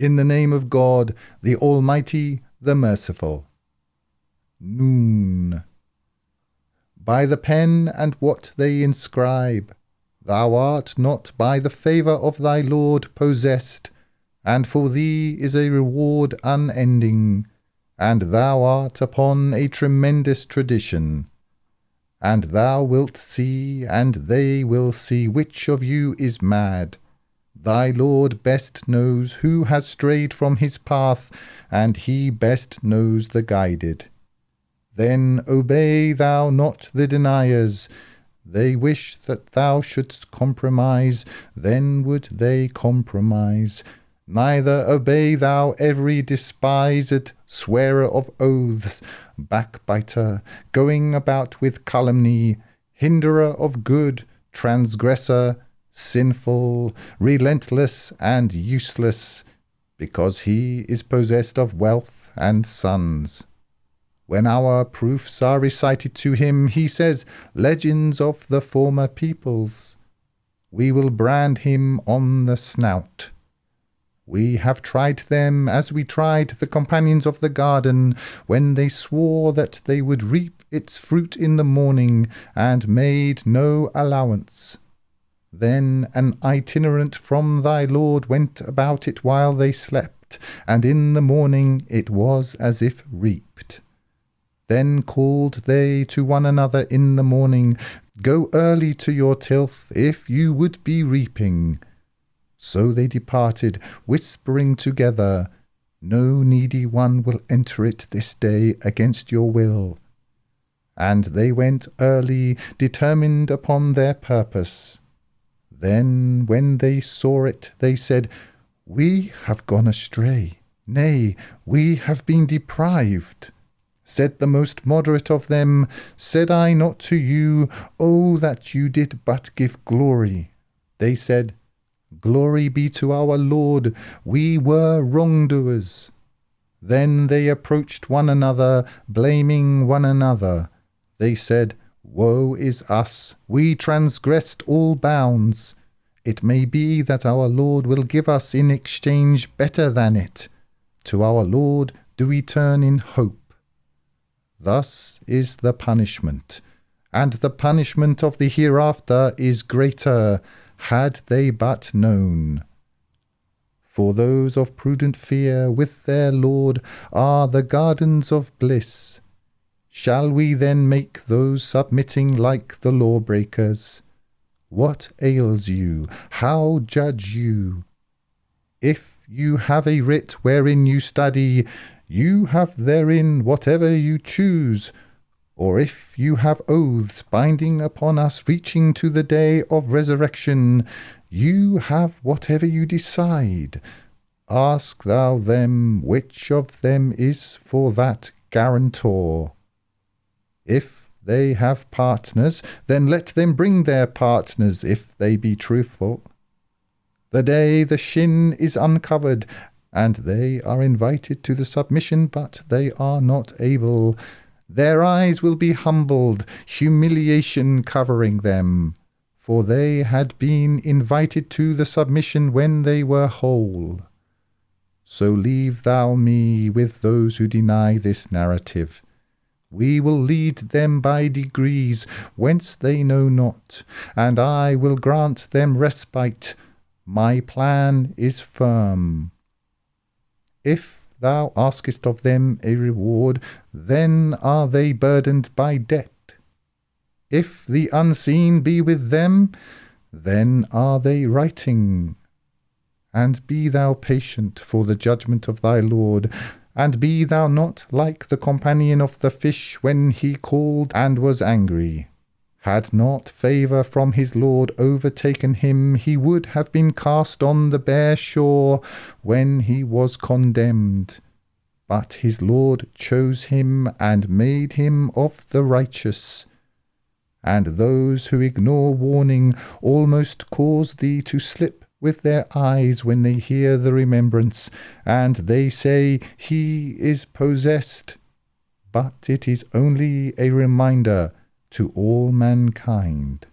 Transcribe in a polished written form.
In the name of God, the Almighty, the Merciful. Noon. By the pen and what they inscribe, thou art not by the favour of thy Lord possessed, and for thee is a reward unending, and thou art upon a tremendous tradition. And thou wilt see, and they will see, which of you is mad. Thy Lord best knows who has strayed from his path, and he best knows the guided. Then obey thou not the deniers. They wish that thou shouldst compromise, then would they compromise. Neither obey thou every despised swearer of oaths, backbiter, going about with calumny, hinderer of good, transgressor, sinful, relentless, and useless, because he is possessed of wealth and sons. When our proofs are recited to him, he says, legends of the former peoples. We will brand him on the snout. We have tried them as we tried the companions of the garden, when they swore that they would reap its fruit in the morning, and made no allowance. Then an itinerant from thy Lord went about it while they slept, and in the morning it was as if reaped. Then called they to one another in the morning, Go early to your tilth, if you would be reaping. So they departed, whispering together, No needy one will enter it this day against your will. And they went early, determined upon their purpose. Then, when they saw it, they said, We have gone astray, nay, we have been deprived. Said the most moderate of them, Said I not to you, O that you did but give glory? They said, Glory be to our Lord, we were wrongdoers. Then they approached one another, blaming one another. They said, Woe is us, we transgressed all bounds. It may be that our Lord will give us in exchange better than it. To our Lord do we turn in hope. Thus is the punishment, and the punishment of the hereafter is greater, had they but known. For those of prudent fear with their Lord are the gardens of bliss. Shall we then make those submitting like the lawbreakers? What ails you? How judge you? If you have a writ wherein you study, you have therein whatever you choose. Or if you have oaths binding upon us reaching to the day of resurrection, you have whatever you decide. Ask thou them which of them is for that guarantor. If they have partners, then let them bring their partners, if they be truthful. The day the shin is uncovered, and they are invited to the submission, but they are not able. Their eyes will be humbled, humiliation covering them, for they had been invited to the submission when they were whole. So leave thou me with those who deny this narrative. We will lead them by degrees, whence they know not, and I will grant them respite. My plan is firm. If thou askest of them a reward, then are they burdened by debt. If the unseen be with them, then are they writing. And be thou patient for the judgment of thy Lord, and be thou not like the companion of the fish when he called and was angry. Had not favour from his Lord overtaken him, he would have been cast on the bare shore when he was condemned. But his Lord chose him and made him of the righteous. And those who ignore warning almost cause thee to slip with their eyes when they hear the remembrance, and they say, He is possessed. But it is only a reminder to all mankind.